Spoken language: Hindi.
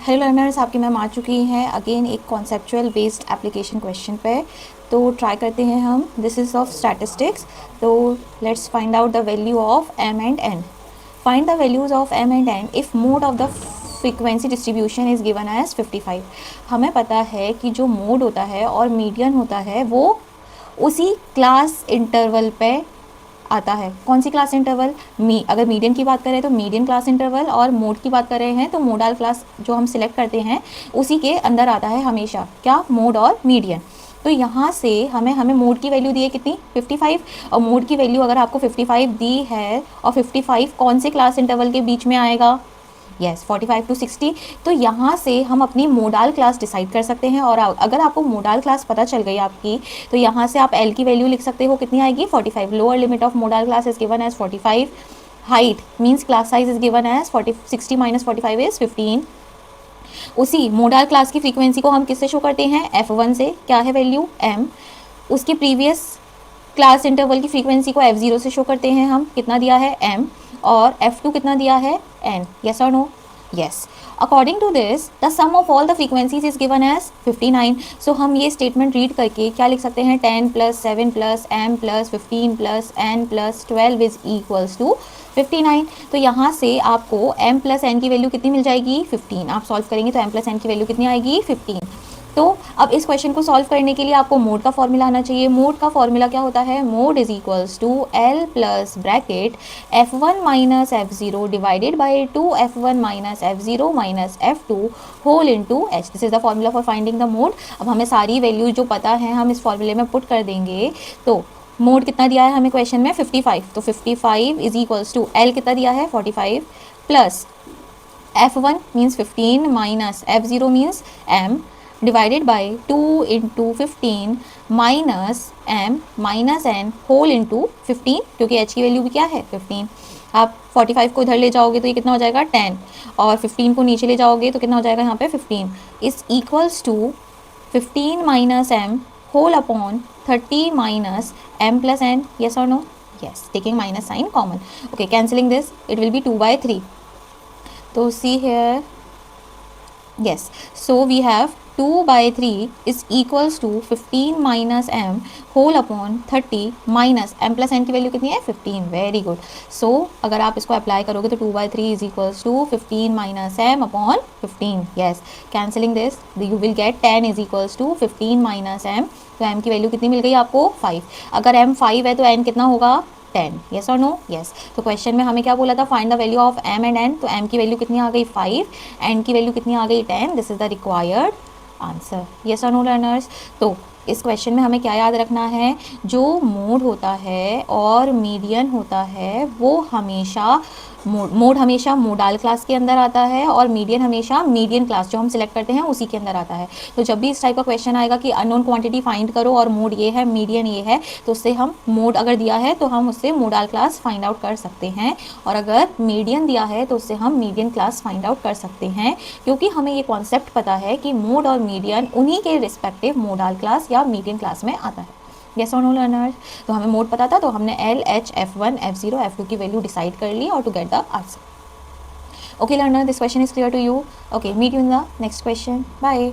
हेलो लर्नर्स, आपकी मैम आ चुकी हैं अगेन एक कॉन्सेप्चुअल बेस्ड एप्लीकेशन क्वेश्चन पे। तो ट्राई करते हैं हम। This is of statistics. तो let's find out the value of m and n। Find the values of m and n if mode of the frequency distribution is given as 55। हमें पता है कि जो मोड होता है और मीडियन होता है वो उसी क्लास इंटरवल पे आता है। कौन सी क्लास इंटरवल? अगर मीडियन की बात करें तो मीडियन क्लास इंटरवल, और मोड की बात कर रहे हैं तो मोडाल क्लास जो हम सिलेक्ट करते हैं उसी के अंदर आता है हमेशा। क्या? मोड और मीडियन। तो यहाँ से हमें मोड की वैल्यू दी है कितनी? 55। और मोड की वैल्यू अगर आपको 55 दी है और 55 कौन से क्लास इंटरवल के बीच में आएगा? Yes, 45 to 60। तो यहाँ से हम अपनी मोडाल क्लास डिसाइड कर सकते हैं। और अगर आपको मोडाल क्लास पता चल गई आपकी, तो यहाँ से आप एल की वैल्यू लिख सकते हो। कितनी आएगी? 45। Lower limit of modal class is given as 45। Height means class size is given as 60 minus 45 is 15। उसी मोडाल क्लास की फ्रीक्वेंसी को हम किससे शो करते हैं? F1 से। क्या है वैल्यू? m। उसके प्रीवियस क्लास इंटरवल की फ्रीक्वेंसी को F0 से शो करते हैं हम। कितना दिया है? m। और F2 कितना दिया है? n। यस और no? Yes. According to this the sum of all the frequencies is given as 59। So हम ये स्टेटमेंट रीड करके क्या लिख सकते हैं? 10 plus 7 plus m plus 15 plus n plus 12 is equals to 59। तो यहाँ से आपको m प्लस n की वैल्यू कितनी मिल जाएगी? 15। आप सॉल्व करेंगे तो m प्लस n की वैल्यू कितनी आएगी? 15। तो अब इस क्वेश्चन को सॉल्व करने के लिए आपको मोड का फॉर्मूला आना चाहिए। मोड का फॉर्मूला क्या होता है? Mode is equals to L plus bracket F1 minus F0 divided by 2F1 minus F0 minus F2 whole into H। This is the formula for finding the mode. अब हमें सारी वैल्यू जो पता है हम इस फॉर्मूले में पुट कर देंगे। तो मोड कितना दिया है हमें क्वेश्चन में? 55। तो 55 इज इक्वल्स टू L कितना दिया है? 45 plus F1 means 15 minus F0 means m divided by 2 into 15 minus m minus n whole into 15, क्योंकि h की वैल्यू भी क्या है? 15। आप 45 को इधर ले जाओगे तो ये कितना हो जाएगा? 10। और 15 को नीचे ले जाओगे तो कितना हो जाएगा यहाँ पे? 15 is equals to 15 minus m whole upon 30 minus m plus n। Yes और no? Yes. Taking minus sign common. Okay, cancelling this it will be 2/3। तो see here, yes, so we have 2/3 is equals to 15 minus m whole upon 30 minus m plus n की वैल्यू कितनी है? 15। Very good. सो अगर आप इसको अप्लाई करोगे तो 2/3 is equals to 15 minus m upon 15। yes, cancelling this you will get 10 is equals to 15 minus m। तो m की वैल्यू कितनी मिल गई आपको? 5। अगर m 5 है तो n कितना होगा? 10। यस और नो? यस। तो क्वेश्चन में हमें क्या बोला था? Find the value of m and n। तो m की वैल्यू कितनी आ गई? 5। n की वैल्यू कितनी आ गई? 10। This is the required answer. Yes और नो लर्नर्स? तो इस क्वेश्चन में हमें क्या याद रखना है? जो मोड होता है और मीडियन होता है वो हमेशा मोड हमेशा मोडाल क्लास के अंदर आता है और मीडियन हमेशा मीडियन क्लास जो हम सिलेक्ट करते हैं उसी के अंदर आता है। तो जब भी इस टाइप का क्वेश्चन आएगा कि अननोन क्वांटिटी फाइंड करो और मोड ये है, मीडियन ये है, तो उससे हम मोड अगर दिया है तो हम उससे मोडाल क्लास फाइंड आउट कर सकते हैं, और अगर मीडियन दिया है तो उससे हम मीडियन क्लास फाइंड आउट कर सकते हैं, क्योंकि हमें ये कॉन्सेप्ट पता है कि मोड और मीडियन उन्हीं के रिस्पेक्टिव मोडाल क्लास या मीडियन क्लास में आता है। यस और नो लर्नर्स? तो हमें मोड पता था तो हमने L, H, F1, F0, F2 की वैल्यू डिसाइड कर ली और to get the answer. Okay learner, this question is clear to you? Okay, meet you in the next question. Bye.